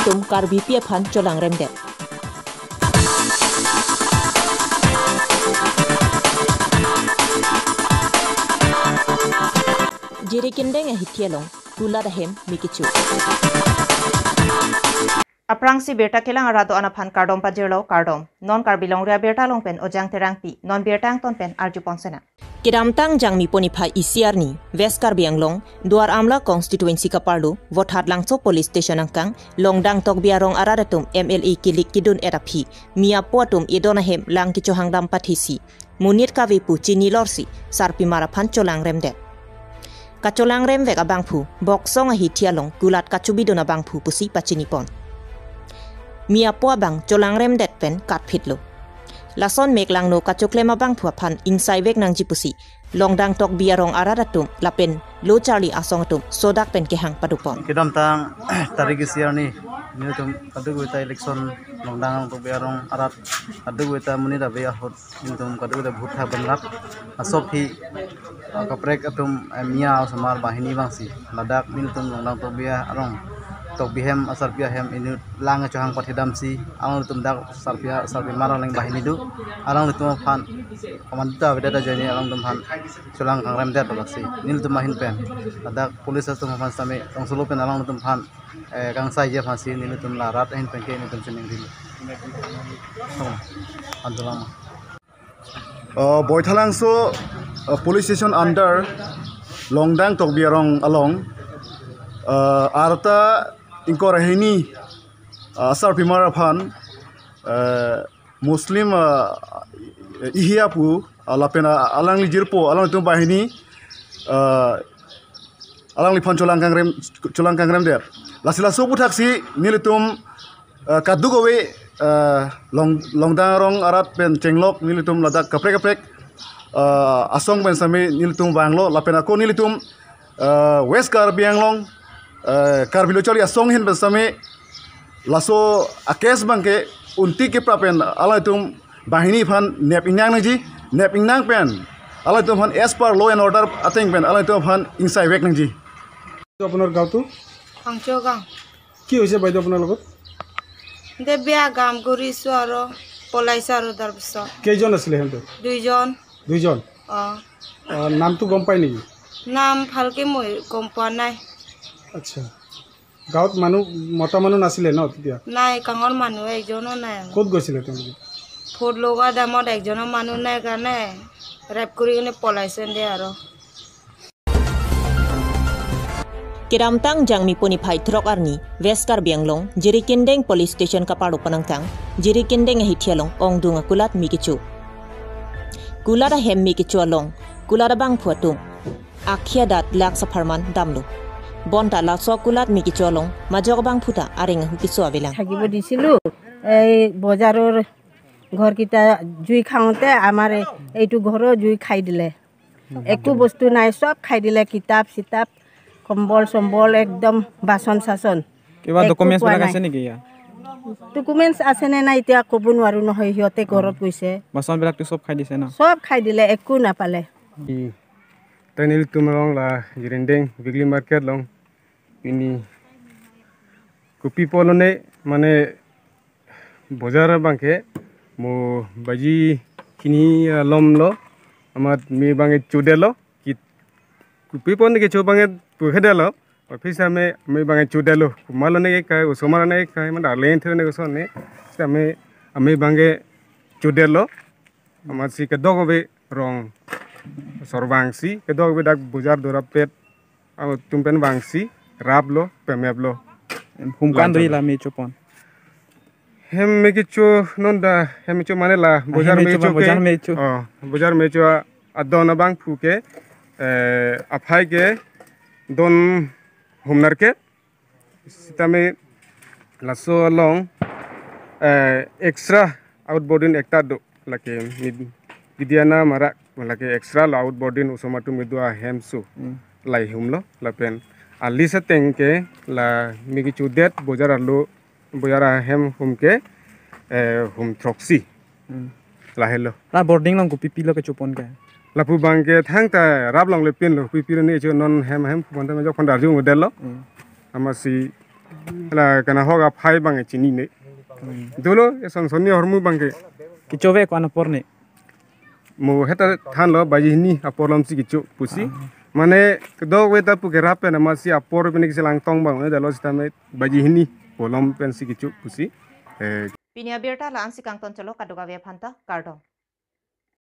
tum karbi pia phan cholang remdet. Jiri kindeng hitialong gula dahem mikichu. Aprangsi berta kelang arado anaphan kardom pajero kardom non karbilong ria berta longpen ojang terangpi non bertang tonpen arju ponsena. Kiramtang jang mi poniphai isiarni West Karbianglong Duar Amla constituency kaparlu votat langso police station angkang longdang tok biarong aradatum MLA kilik kidun erapi mia poatum idonahem lang kichohang dam pathisi munir kavipu chini lorsi sarpi maraphan cholang remdet. Kacholang rem vek abangpu boksong ahitialong gulat kachubidona bangpu pusi pachinipon. Mia po abang cholang rem det pen kat pitlo. Lason mek lang no kachoklema bang puapan insai vek nang jipusi. Longdang tok biarong aradatum lapen lo Charlie asongatum sodak pen kehang padupon. Kidam tang tarigi siar ni tum kadu guita election longdang tok biarong arat kadu guita munira be ahot tum kadu guita bhutha banlat asop hi kaprek atum mia samar bahini bangsi ladak tum longdang tok bia arong tok bihem asar pia hem ini lang chohang pathidam si along tum dak sarpi marang leng bahini du along tum phan komanda beda jani along tum phan cholang kang rem det basi nil tum mahin pen ladak police tum phan same tong solo pen along tum phan kang sai je phasi nil tum la rat hin pen ke ni tum chening dil andalang boithalang so police station under longdang tok biarong along arta ingkor hini asar pimara phan muslim ihiapu alapena alang lijirpo alang tu bahini alang li phan cholang kangrem der lasila sobu taksi nilitum kadugowe longdang rong arat pen cenglok nilitum ladak kaprek asong ben sami nilitum banglo lapena ko nilitum West Karbianglong Karbilo Charlie asong hin bersama laso akes bangke unti ke prapen ala tum bahini phan nep inang naji nep inang pen ala tum phan as per law and order ating pen ala tum phan inside vek naji আপোনাৰ গাঁওটো ফাংচো গাঁও কি হৈছে বাইদেউ আপোনাৰ লগত দে বেয়া কাম কৰিছো আৰু পলাইছো আৰু তাৰপিছত কেইজন আছিলে হেঁতে দুইজন নামটো গম পাই নেকি নাম ভালকে মই গম পোৱা নাই আচ্ছা গাঁৱত মানুহ মতা মানুহ নাছিলে ন তেতিয়া নাই কাঙৰ মানুহ একজনো নাই ক'ত গৈছিলে তেওঁলোকে ফোট লগা দামত একজনৰ মানুহ নাই কাৰণে ৰেপ কৰি কিনে পলাইছে দে আৰু Kiramtang jang mi poniphai throk arni West Karbianglong Jiri kindeng police station kapalo panangtang Jiri kindeng ahithialong ongdunga kulat mikichu kulada hem mikichu along kulada bang phuatung akhia dat lak safarman damlu bonta la so kulat mikichu along majog bang phuta arenga hukichu avelang থাকিব দিছিলো এই বজাৰৰ ঘৰ কিটা জুই খাওঁতে আমাৰ এইটো ঘৰৰ জুই খাই দিলে একো বস্তু নাই সব খাই দিলে কিতাপ সিতাপ কম্বল সম্বল একদম বাসন সাসন কিবা ডকুমেন্টছ লাগাইছে নেকি ইয়া ডকুমেন্টছ আছে নে নাই এতিয়া ক'ব নোৱাৰো নহয় হিয়তে ঘৰত গৈছে বাসন বিলাকটো সব খাই দিছে না সব খাই দিলে একো নাপালে তাইনিল তুমৰং লা জিৰেন্ডেং বিগলি মাৰ্কেট লং ইনি কপি পলনে মানে বজাৰ বাংকে মো বাজি কিনি লমলো আমার মি বাঙে চুদেলো কি কপি পন কে চোবাঙে পুখেদেলো অফিস আমি বাঙে চুদেলো কুমালনে কাই উসমালনে কাই মানে আলেন থনে গসনে আমি বাঙে চুদেলো আমার সি কে দগবে রং সরবাংসি কে দগবে ডাক বুজার দরা পেট আর তুমপেন বাংসি রাবলো পেমেবলো হুমকান দইলা মে চোপন hem mekicho nonda hemicho manela bojar mecho bojar mecho adona bang phuke aphai ke don humnar ke sitame laso long extra outboarding ekta do lake midiana mara lake extra outboarding usomatu midua hemsu lai humlo lapen ali sa tengke la mekicho det bojar alu bojara hem humke hum troxy lahelo la boarding long pipi lo ke chupon ke la pu bangke thangta rab long le pin lo pipi ne jo non hem hem pon ta jo khondar jo model lo amasi la kana hoga phai bang chini ne dolo esang sonni hormu bang ke Kicowe ko anapor ne. mo heta than lo baji ni apolam si kicu pusi mane do weta pu ke rape na masi apor pe ni selang tong bang ne dalo sitame baji ni polam pen si kicu pusi Pinia berta la ansi kang ton chalo kaduga ve phanta kardom.